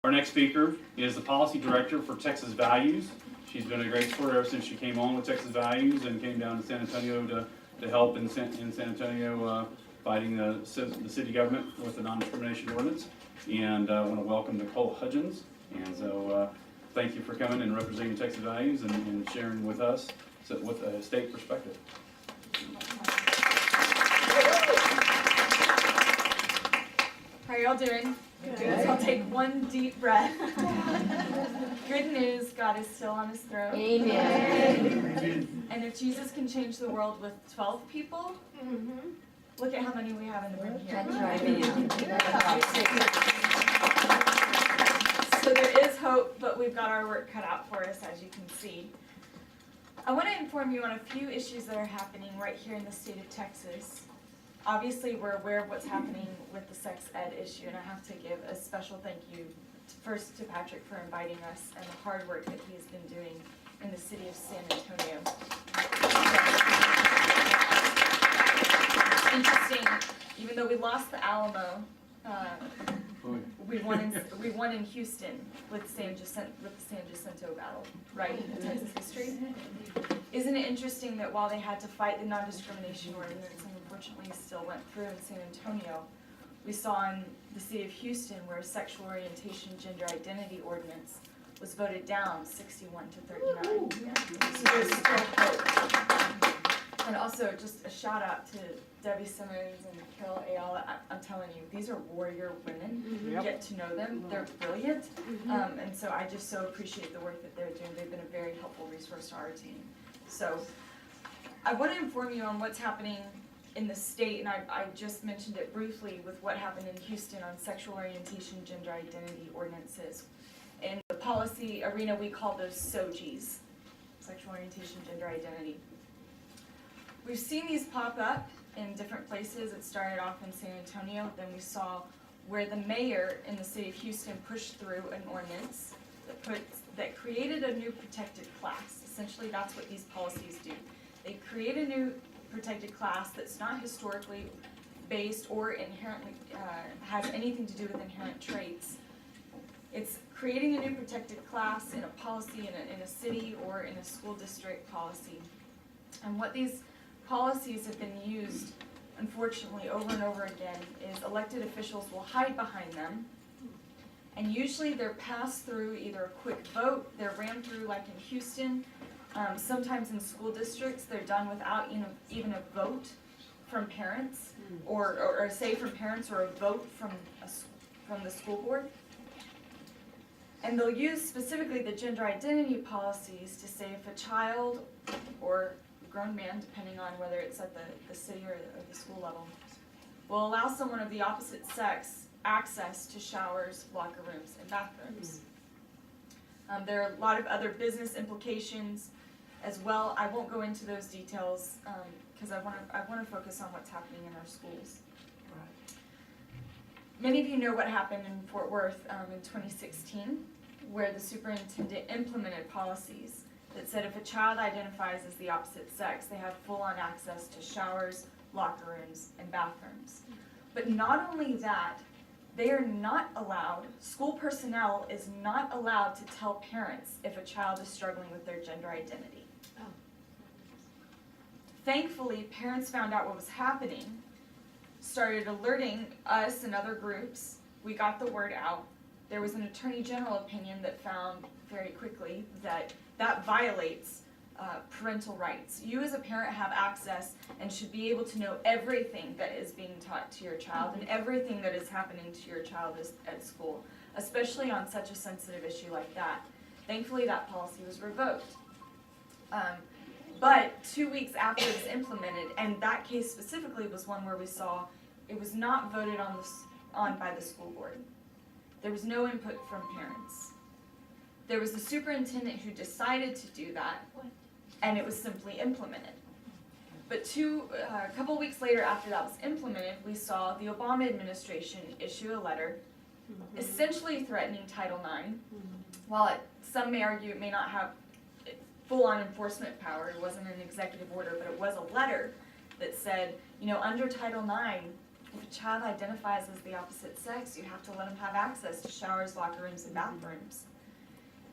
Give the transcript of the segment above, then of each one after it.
Our next speaker is the policy director for Texas Values. She's been a great support ever since she came on with Texas Values and came down to San Antonio to help in San Antonio fighting the city government with the non-discrimination ordinance. And I want to welcome Nicole Hudgens. And so thank you for coming and representing Texas Values and sharing with us with a state perspective. How are y'all doing? Good. So I'll take one deep breath. Good news, God is still on his throne. Amen. And if Jesus can change the world with 12 people, look at how many we have in the room here. That's right. So there is hope, but we've got our work cut out for us, as you can see. I want to inform you on a few issues that are happening right here in the state of Texas. Obviously, we're aware of what's happening with the sex ed issue, and I have to give a special thank you first to Patrick for inviting us and the hard work that he has been doing in the city of San Antonio. It's interesting, even though we lost the Alamo, we won in Houston with the San Jacinto battle, right, in Texas history. Isn't it interesting that while they had to fight the non-discrimination ordinance and unfortunately still went through in San Antonio, we saw in the city of Houston where a sexual orientation gender identity ordinance was voted down 61 to 39. So there's still hope. And also just a shout out to Debbie Simmons and Carol Ayala. I'm telling you, these are warrior women. Get to know them. They're brilliant. And so I just so appreciate the work that they're doing. They've been a very helpful resource to our team. So I want to inform you on what's happening in the state, and I just mentioned it briefly with what happened in Houston on sexual orientation, gender identity ordinances. In the policy arena, we call those SOGIs, sexual orientation, gender identity. We've seen these pop up in different places. It started off in San Antonio, then we saw where the mayor in the city of Houston pushed through an ordinance that created a new protected class. Essentially, that's what these policies do. They create a new protected class that's not historically based or inherently has anything to do with inherent traits. It's creating a new protected class in a policy in a city or in a school district policy. And what these policies have been used, unfortunately, over and over again, is elected officials will hide behind them. And usually they're passed through either a quick vote, they're ran through like in Houston. Sometimes in school districts, they're done without even a vote from parents, or a say from parents, or a vote from the school board. And they'll use specifically the gender identity policies to say if a child or a grown man, depending on whether it's at the city or the school level, will allow someone of the opposite sex access to showers, locker rooms, and bathrooms. There are a lot of other business implications as well. I won't go into those details because I want to focus on what's happening in our schools. Many of you know what happened in Fort Worth in 2016, where the superintendent implemented policies that said if a child identifies as the opposite sex, they have full-on access to showers, locker rooms, and bathrooms. But not only that, they are not allowed, school personnel is not allowed to tell parents if a child is struggling with their gender identity. Thankfully, parents found out what was happening, started alerting us and other groups. We got the word out. There was an attorney general opinion that found very quickly that that violates parental rights. You as a parent have access and should be able to know everything that is being taught to your child and everything that is happening to your child at school, especially on such a sensitive issue like that. Thankfully, that policy was revoked. But 2 weeks after it was implemented, and that case specifically was one where we saw it was not voted on by the school board. There was no input from parents. There was the superintendent who decided to do that, and it was simply implemented. But a couple weeks later after that was implemented, we saw the Obama administration issue a letter essentially threatening Title IX. While some may argue it may not have full-on enforcement power, it wasn't an executive order, but it was a letter that said, under Title IX, If a child identifies as the opposite sex, you have to let them have access to showers, locker rooms, and bathrooms.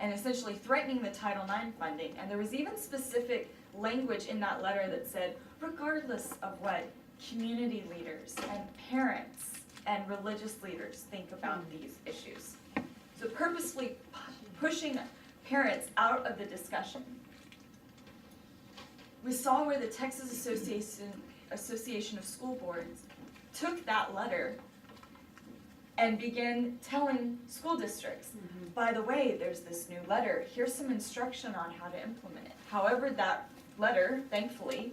And essentially threatening the Title IX funding. And there was even specific language in that letter that said, regardless of what community leaders and parents and religious leaders think about these issues. So purposefully pushing parents out of the discussion. We saw where the Texas Association of School Boards took that letter and began telling school districts, by the way, there's this new letter, here's some instruction on how to implement it. However, that letter, thankfully,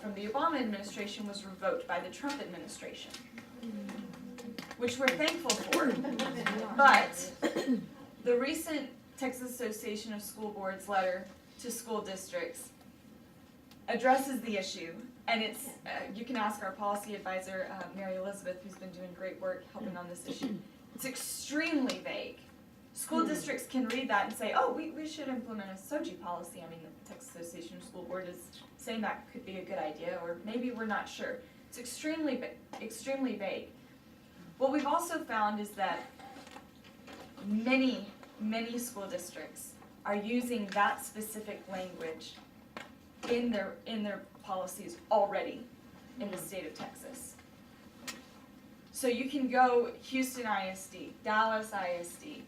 from the Obama administration was revoked by the Trump administration, which we're thankful for. But the recent Texas Association of School Boards letter to school districts addresses the issue, and it's, you can ask our policy advisor, Mary Elizabeth, who's been doing great work helping on this issue. It's extremely vague. School districts can read that and say, oh, we should implement a SOGI policy. I mean, the Texas Association of School Board is saying that could be a good idea, or maybe we're not sure. It's extremely vague. What we've also found is that many school districts are using that specific language in their policies already in the state of Texas. So you can go Houston ISD, Dallas ISD,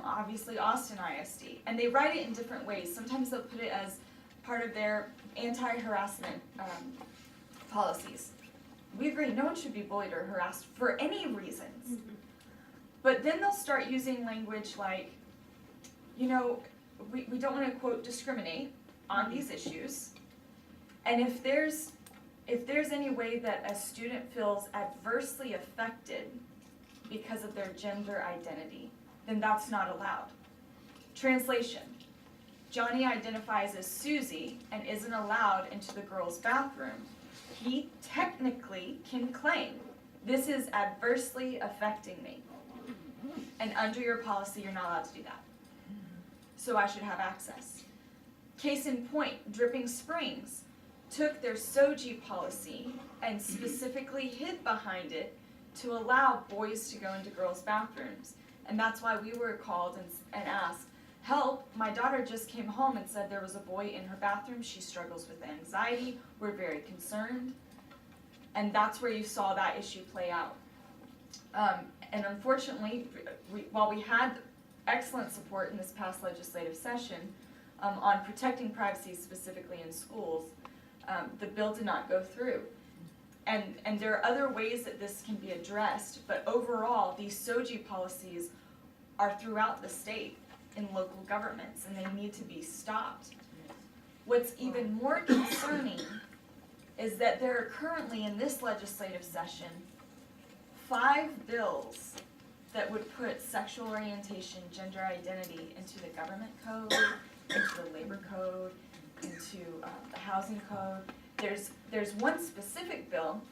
obviously Austin ISD, and they write it in different ways. Sometimes they'll put it as part of their anti-harassment policies. We agree, no one should be bullied or harassed for any reasons. But then they'll start using language like, you know, we don't want to, quote, discriminate on these issues. And if there's any way that a student feels adversely affected because of their gender identity, then that's not allowed. Translation: Johnny identifies as Susie and isn't allowed into the girls' bathroom. He technically can claim, this is adversely affecting me. And under your policy, you're not allowed to do that. So I should have access. Case in point, Dripping Springs took their SOGI policy and specifically hid behind it to allow boys to go into girls' bathrooms. And that's why we were called and asked, help, my daughter just came home and said there was a boy in her bathroom. She struggles with anxiety. We're very concerned. And that's where you saw that issue play out. And unfortunately, while we had excellent support in this past legislative session on protecting privacy specifically in schools, the bill did not go through. And there are other ways that this can be addressed, but overall, these SOGI policies are throughout the state in local governments, and they need to be stopped. What's even more concerning is that there are currently in this legislative session 5 bills that would put sexual orientation, gender identity into the government code, into the labor code, into the housing code. There's one specific bill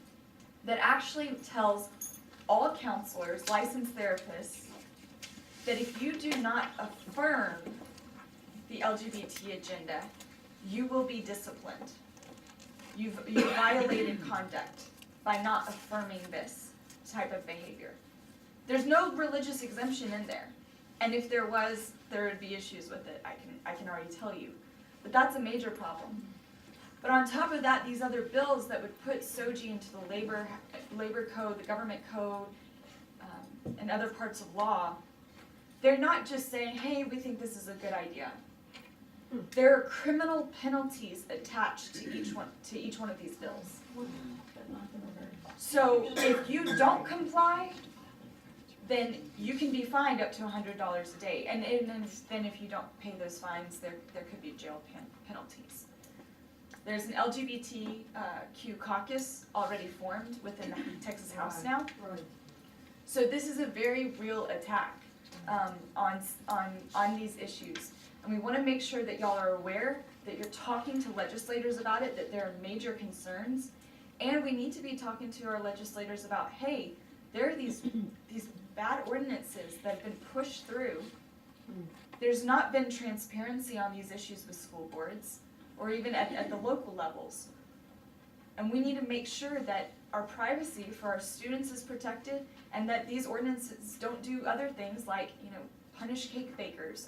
that actually tells all counselors, licensed therapists, that if you do not affirm the LGBT agenda, you will be disciplined. You've violated conduct by not affirming this type of behavior. There's no religious exemption in there, and if there was, there would be issues with it. I can already tell you. But that's a major problem. But on top of that, these other bills that would put SOGI into the labor code, the government code, and other parts of law, they're not just saying, hey, we think this is a good idea. There are criminal penalties attached to each one of these bills. So if you don't comply, then you can be fined up to $100 a day. And then if you don't pay those fines, there could be jail penalties. There's an LGBTQ caucus already formed within the Texas House now. So this is a very real attack on these issues. And we want to make sure that y'all are aware, that you're talking to legislators about it, that there are major concerns. And we need to be talking to our legislators about, hey, there are these bad ordinances that have been pushed through. There's not been transparency on these issues with school boards, or even at the local levels. And we need to make sure that our privacy for our students is protected, and that these ordinances don't do other things like, punish cake bakers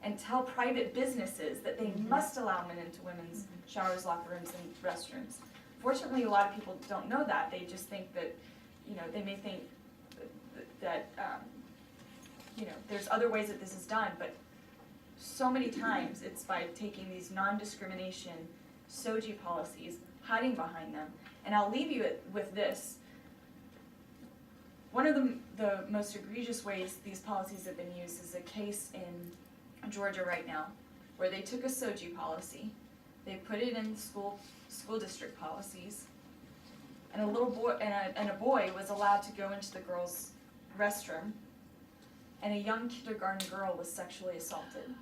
and tell private businesses that they must allow men into women's showers, locker rooms, and restrooms. Fortunately, a lot of people don't know that. They just think that, they may think that, there's other ways that this is done, but so many times it's by taking these non-discrimination SOGI policies, hiding behind them. And I'll leave you with this. One of the most egregious ways these policies have been used is a case in Georgia right now, where they took a SOGI policy, they put it in school district policies, and a little boy and a boy was allowed to go into the girls' restroom, and a young kindergarten girl was sexually assaulted.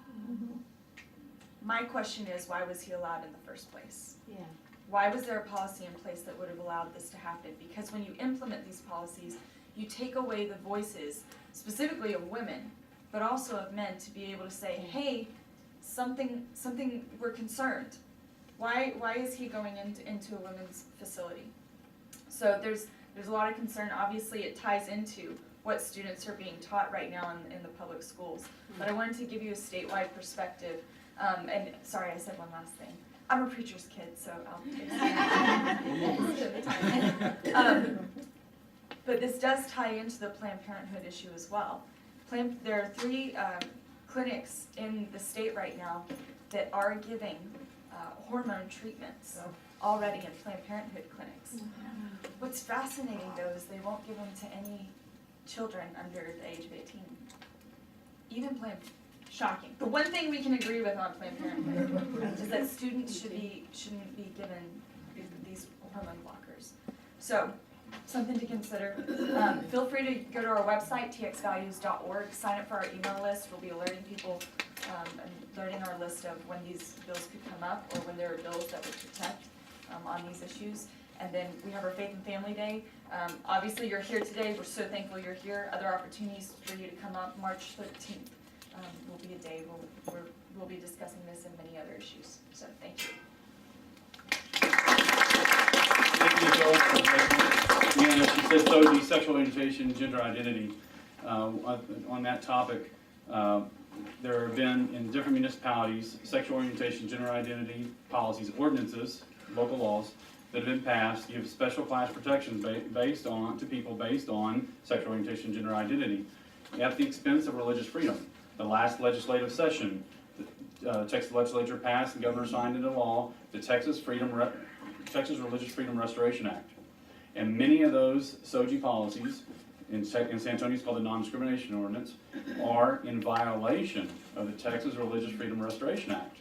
My question is, why was he allowed in the first place? Yeah. Why was there a policy in place that would have allowed this to happen? Because when you implement these policies, you take away the voices, specifically of women, but also of men, to be able to say, hey, something, we're concerned. Why is he going into a women's facility? So there's a lot of concern. Obviously, it ties into what students are being taught right now in the public schools. But I wanted to give you a statewide perspective. And sorry, I said one last thing. I'm a preacher's kid, so I'll take the time. But this does tie into the Planned Parenthood issue as well. There are 3 clinics in the state right now that are giving hormone treatments already in Planned Parenthood clinics. What's fascinating though is they won't give them to any children under the age of 18. Even shocking. The one thing we can agree with on Planned Parenthood is that students shouldn't be given these hormone blockers. So, something to consider. Feel free to go to our website, txvalues.org, sign up for our email list. We'll be alerting people and learning our list of when these bills could come up or when there are bills that would protect on these issues. And then we have our Faith and Family Day. Obviously, you're here today. We're so thankful you're here. Other opportunities for you to come up. March 13th will be a day we'll be discussing this and many other issues. So thank you. Thank you, Nicole. Yeah, she said SOGI, sexual orientation, gender identity. On that topic, there have been in different municipalities sexual orientation, gender identity policies, ordinances, local laws that have been passed. Give special class protections based on sexual orientation, gender identity, at the expense of religious freedom. The last legislative session, the Texas legislature passed and governor signed into law the Texas Religious Freedom Restoration Act. And many of those SOGI policies, in San Antonio it's called the Non-Discrimination Ordinance, are in violation of the Texas Religious Freedom Restoration Act.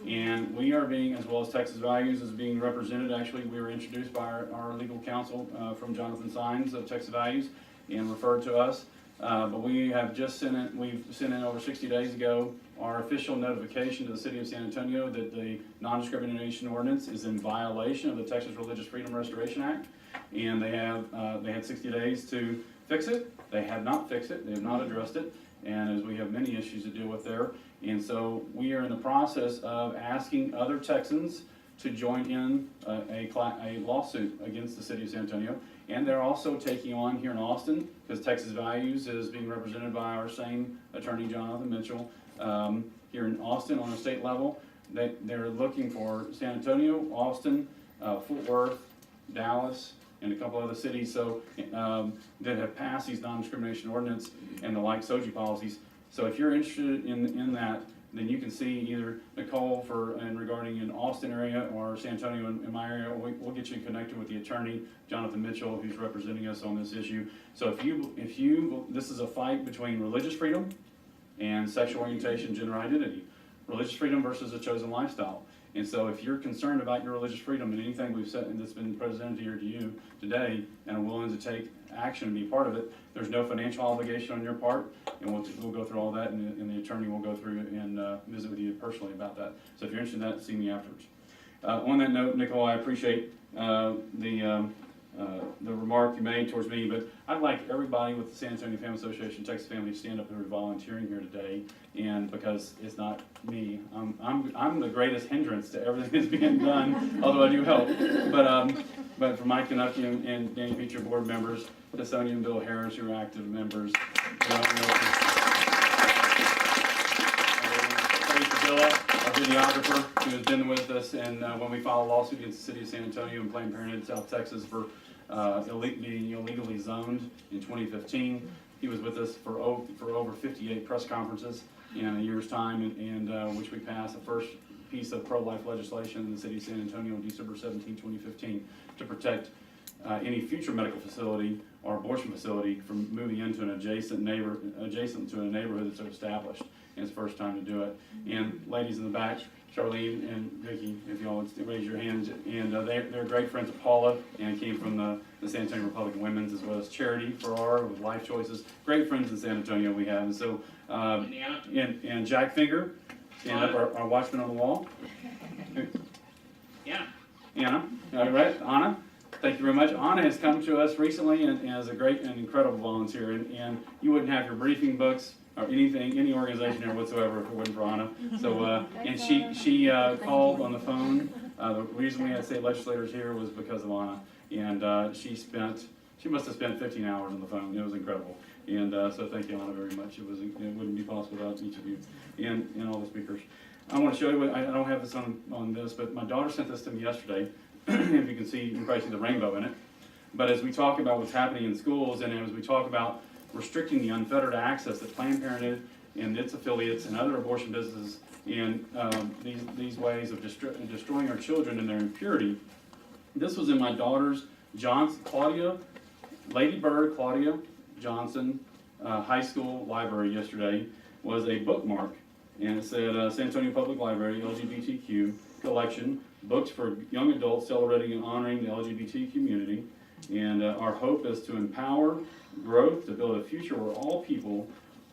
And we are being, as well as Texas Values, is being represented. Actually, we were introduced by our legal counsel from Jonathan Sines of Texas Values and referred to us. But we have just we've sent in over 60 days ago our official notification to the city of San Antonio that the non-discrimination ordinance is in violation of the Texas Religious Freedom Restoration Act. And they had 60 days to fix it. They have not fixed it. They have not addressed it. And as we have many issues to deal with there. And so we are in the process of asking other Texans to join in a lawsuit against the city of San Antonio. And they're also taking on here in Austin, because Texas Values is being represented by our same attorney, Jonathan Mitchell, here in Austin on a state level. They're looking for San Antonio, Austin, Fort Worth, Dallas, and a couple other cities that have passed these non-discrimination ordinance and the like SOGI policies. So if you're interested in that, then you can see either Nicole regarding in Austin area or San Antonio in my area. We'll get you connected with the attorney, Jonathan Mitchell, who's representing us on this issue. So this is a fight between religious freedom and sexual orientation, gender identity. Religious freedom versus a chosen lifestyle. And so if you're concerned about your religious freedom and anything we've said that's been presented here to you today and are willing to take action and be part of it, there's no financial obligation on your part, and we'll go through all that, and the attorney will go through and visit with you personally about that. So if you're interested in that, see me afterwards. On that note, Nicole, I appreciate the the remark you made towards me, but I'd like everybody with the San Antonio Family Association, Texas Family, to stand up who are volunteering here today, and because it's not me, I'm the greatest hindrance to everything that's being done, although I do help. But for Mike Kanucky and Danny Beecher, board members, to Sonia and Bill Harris, who are active members, our videographer, who has been with us, and when we filed a lawsuit against the city of San Antonio and Planned Parenthood in South Texas for being illegally zoned in 2015. He was with us for over 58 press conferences in a year's time, and which we passed the first piece of pro-life legislation in the city of San Antonio on December 17, 2015, to protect any future medical facility or abortion facility from moving into an adjacent to a neighborhood that's established. And it's the first time to do it. And ladies in the back, Charlene and Vicki, if y'all would raise your hands. And they're great friends of Paula, and came from the San Antonio Republican Women's, as well as Charity for our with Life Choices. Great friends in San Antonio we have. And so, and Jack Finger, stand up, our watchman on the wall. Yeah. Anna, all right, Anna. Thank you very much. Anna has come to us recently and is a great and incredible volunteer. And you wouldn't have your briefing books or anything, any organization here whatsoever if it wasn't for Anna. So, and she called on the phone. The reason we had state legislators here was because of Anna. And she must have spent 15 hours on the phone. It was incredible. And so thank you, Anna, very much. It wouldn't be possible without each of you and all the speakers. I want to show you, I don't have this on this, but my daughter sent this to me yesterday. If you can see, you can probably see the rainbow in it. But as we talk about what's happening in schools, and as we talk about restricting the unfettered access that Planned Parenthood and its affiliates and other abortion businesses in these ways of destroying our children in their impurity, this was in my daughter's Lady Bird Claudia Johnson high school library yesterday, was a bookmark, and it said San Antonio Public Library LGBTQ collection, books for young adults celebrating and honoring the LGBT community. And our hope is to empower growth, to build a future where all people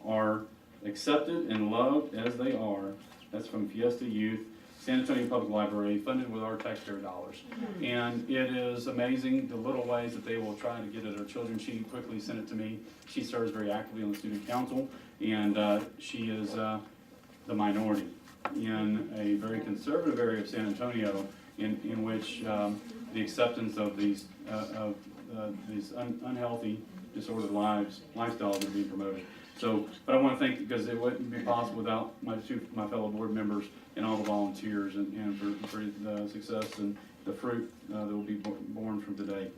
are accepted and loved as they are. That's from Fiesta Youth, San Antonio Public Library, funded with our taxpayer dollars. And it is amazing the little ways that they will try to get at our children. She quickly sent it to me. She serves very actively on the student council, and she is the minority in a very conservative area of San Antonio, in which the acceptance of these unhealthy, disordered lifestyles are being promoted. So, but I want to thank, because it wouldn't be possible without my fellow board members and all the volunteers, and for the success and the fruit that will be born from today.